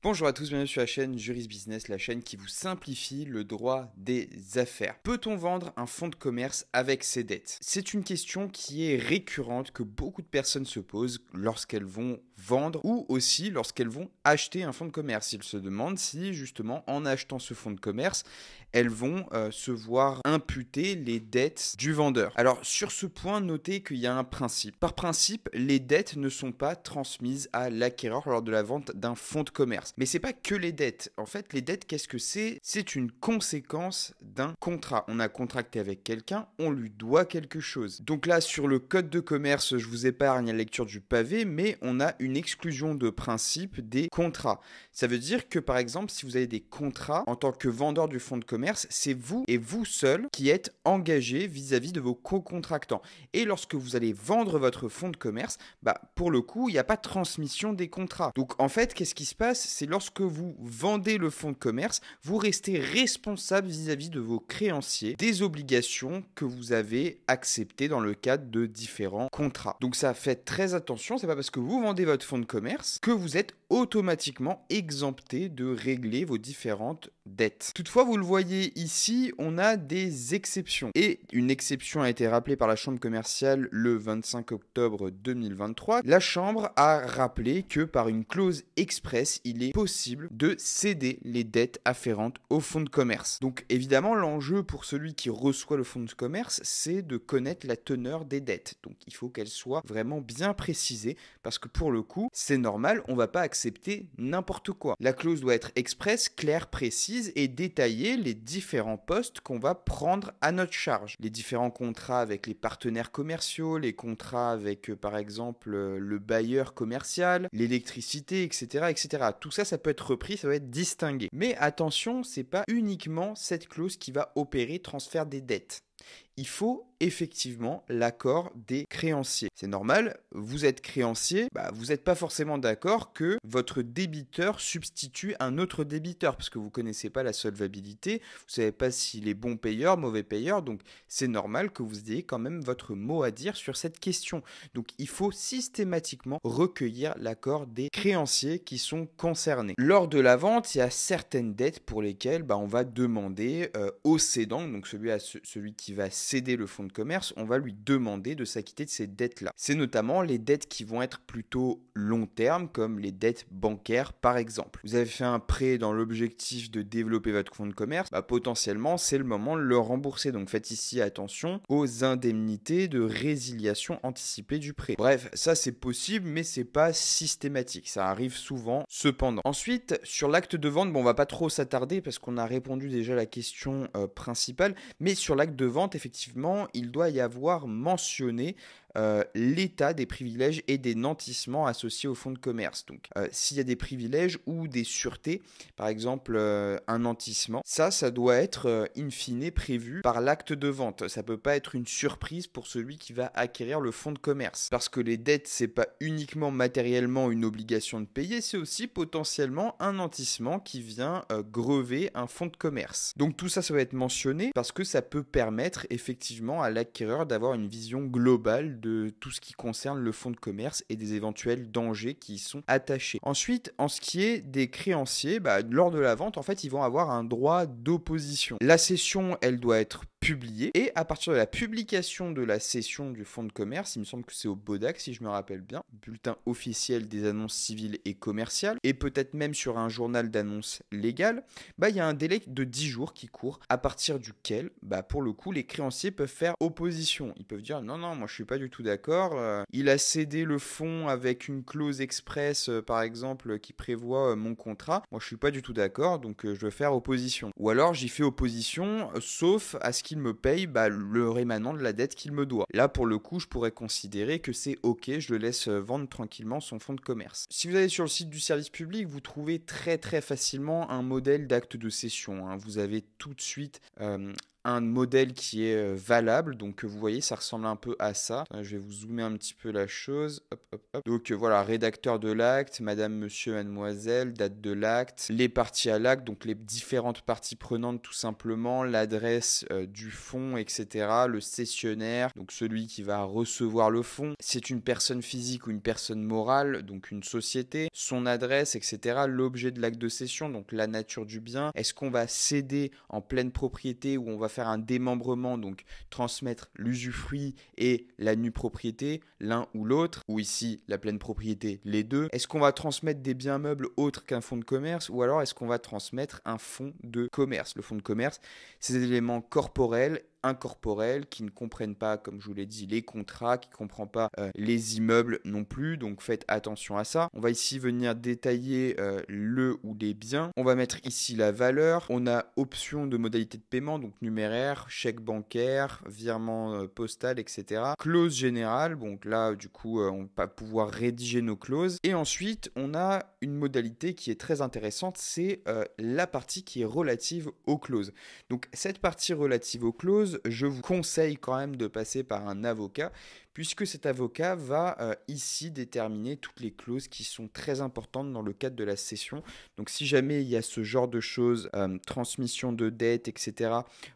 Bonjour à tous, bienvenue sur la chaîne Juris Business, la chaîne qui vous simplifie le droit des affaires. Peut-on vendre un fonds de commerce avec ses dettes? C'est une question qui est récurrente, que beaucoup de personnes se posent lorsqu'elles vont vendre ou aussi lorsqu'elles vont acheter un fonds de commerce. Ils se demandent si justement en achetant ce fonds de commerce, elles vont se voir imputer les dettes du vendeur. Alors sur ce point, notez qu'il y a un principe. Par principe, les dettes ne sont pas transmises à l'acquéreur lors de la vente d'un fonds de commerce. Mais c'est pas que les dettes. En fait, les dettes, qu'est-ce que c'est? C'est une conséquence d'un contrat. On a contracté avec quelqu'un, on lui doit quelque chose. Donc là, sur le code de commerce, je vous épargne la lecture du pavé, mais on a une exclusion de principe des contrats. Ça veut dire que, par exemple, si vous avez des contrats en tant que vendeur du fonds de commerce, c'est vous et vous seul qui êtes engagé vis-à-vis de vos co-contractants. Et lorsque vous allez vendre votre fonds de commerce, pour le coup, il n'y a pas de transmission des contrats. Donc en fait, qu'est-ce qui se passe? C'est lorsque vous vendez le fonds de commerce, vous restez responsable vis-à-vis de vos créanciers des obligations que vous avez acceptées dans le cadre de différents contrats. Donc ça, faites très attention, c'est pas parce que vous vendez votre fonds de commerce que vous êtes automatiquement exempté de régler vos différentes dettes. Toutefois, vous le voyez ici, on a des exceptions. Et une exception a été rappelée par la Chambre commerciale le 25 octobre 2023. La Chambre a rappelé que par une clause expresse, il est possible de céder les dettes afférentes au fonds de commerce. Donc évidemment, l'enjeu pour celui qui reçoit le fonds de commerce, c'est de connaître la teneur des dettes. Donc il faut qu'elle soit vraiment bien précisée parce que pour le coup, c'est normal, on ne va pas accepter n'importe quoi. La clause doit être expresse, claire, précise et détailler les différents postes qu'on va prendre à notre charge. Les différents contrats avec les partenaires commerciaux, les contrats avec par exemple le bailleur commercial, l'électricité, etc., etc. Tout ça, ça peut être repris, ça va être distingué. Mais attention, c'est pas uniquement cette clause qui va opérer transfert des dettes. Il faut effectivement l'accord des créanciers. C'est normal, vous êtes créancier, vous n'êtes pas forcément d'accord que votre débiteur substitue un autre débiteur parce que vous ne connaissez pas la solvabilité, vous ne savez pas s'il est bon payeur, mauvais payeur, donc c'est normal que vous ayez quand même votre mot à dire sur cette question. Donc il faut systématiquement recueillir l'accord des créanciers qui sont concernés. Lors de la vente, il y a certaines dettes pour lesquelles on va demander au cédant, donc celui qui va céder le fonds de commerce, on va lui demander de s'acquitter de ces dettes-là. C'est notamment les dettes qui vont être plutôt long terme, comme les dettes bancaires par exemple. Vous avez fait un prêt dans l'objectif de développer votre fonds de commerce, potentiellement c'est le moment de le rembourser. Donc faites ici attention aux indemnités de résiliation anticipée du prêt. Bref, ça c'est possible, mais c'est pas systématique. Ça arrive souvent cependant. Ensuite, sur l'acte de vente, on va pas trop s'attarder parce qu'on a répondu déjà à la question principale, mais sur l'acte de vente, effectivement, il doit y avoir mentionné l'état des privilèges et des nantissements associés au fonds de commerce. Donc, s'il y a des privilèges ou des sûretés, par exemple un nantissement, ça doit être in fine prévu par l'acte de vente. Ça peut pas être une surprise pour celui qui va acquérir le fonds de commerce. Parce que les dettes, c'est pas uniquement matériellement une obligation de payer, c'est aussi potentiellement un nantissement qui vient grever un fonds de commerce. Donc tout ça, ça va être mentionné parce que ça peut permettre effectivement à l'acquéreur d'avoir une vision globale de tout ce qui concerne le fonds de commerce et des éventuels dangers qui y sont attachés. Ensuite, en ce qui est des créanciers, lors de la vente, en fait, ils vont avoir un droit d'opposition. La cession, elle doit être publiée et à partir de la publication de la cession du fonds de commerce, il me semble que c'est au BODAC si je me rappelle bien, bulletin officiel des annonces civiles et commerciales, et peut-être même sur un journal d'annonces légales, il y a un délai de 10 jours qui court à partir duquel, pour le coup, les créanciers peuvent faire opposition. Ils peuvent dire non, moi je suis pas du tout d'accord, il a cédé le fonds avec une clause express, par exemple, qui prévoit mon contrat, moi je suis pas du tout d'accord, donc je veux faire opposition. Ou alors j'y fais opposition, sauf à ce qu'il me paye le rémanent de la dette qu'il me doit. Là, pour le coup, je pourrais considérer que c'est ok, je le laisse vendre tranquillement son fonds de commerce. Si vous allez sur le site du service public, vous trouvez très très facilement un modèle d'acte de cession. Vous avez tout de suite un modèle qui est valable. Donc vous voyez, ça ressemble un peu à ça. Je vais vous zoomer un petit peu la chose. Hop, hop, hop. Donc voilà, rédacteur de l'acte, madame, monsieur, mademoiselle, date de l'acte, les parties à l'acte, donc les différentes parties prenantes tout simplement, l'adresse du fonds, etc. Le cessionnaire, donc celui qui va recevoir le fonds. C'est une personne physique ou une personne morale, donc une société, son adresse, etc. L'objet de l'acte de cession, donc la nature du bien. Est-ce qu'on va céder en pleine propriété ou on va faire un démembrement, donc transmettre l'usufruit et la nue propriété, l'un ou l'autre, ou ici la pleine propriété, les deux. Est-ce qu'on va transmettre des biens meubles autres qu'un fonds de commerce ou alors est-ce qu'on va transmettre un fonds de commerce? Le fonds de commerce, c'est des éléments corporels, incorporels, qui ne comprennent pas, comme je vous l'ai dit, les contrats, qui ne comprennent pas les immeubles non plus, donc faites attention à ça. On va ici venir détailler le ou les biens. On va mettre ici la valeur. On a option de modalité de paiement, donc numéraire, chèque bancaire, virement postal, etc. Clause générale, donc là du coup on va pouvoir rédiger nos clauses. Et ensuite on a une modalité qui est très intéressante, c'est la partie qui est relative aux clauses. Donc cette partie relative aux clauses, je vous conseille quand même de passer par un avocat puisque cet avocat va ici déterminer toutes les clauses qui sont très importantes dans le cadre de la cession. Donc si jamais il y a ce genre de choses, transmission de dette, etc.,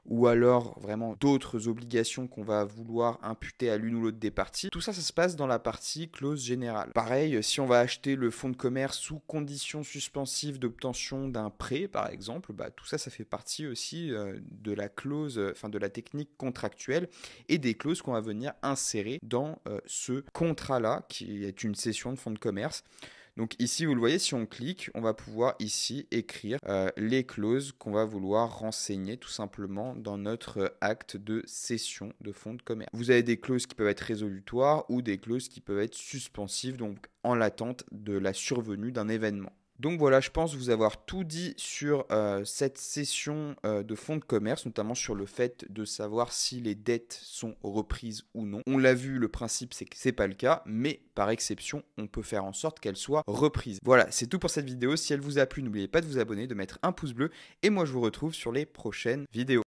ou alors vraiment d'autres obligations qu'on va vouloir imputer à l'une ou l'autre des parties, tout ça, ça se passe dans la partie clause générale. Pareil, si on va acheter le fonds de commerce sous conditions suspensives d'obtention d'un prêt, par exemple, tout ça, ça fait partie aussi de la clause, de la technique contractuelle et des clauses qu'on va venir insérer dans ce contrat-là, qui est une cession de fonds de commerce. Donc ici, vous le voyez, si on clique, on va pouvoir ici écrire les clauses qu'on va vouloir renseigner tout simplement dans notre acte de cession de fonds de commerce. Vous avez des clauses qui peuvent être résolutoires ou des clauses qui peuvent être suspensives, donc en l'attente de la survenue d'un événement. Donc voilà, je pense vous avoir tout dit sur cette cession de fonds de commerce, notamment sur le fait de savoir si les dettes sont reprises ou non. On l'a vu, le principe c'est que c'est pas le cas, mais par exception, on peut faire en sorte qu'elles soient reprises. Voilà, c'est tout pour cette vidéo. Si elle vous a plu, n'oubliez pas de vous abonner, de mettre un pouce bleu, et moi je vous retrouve sur les prochaines vidéos.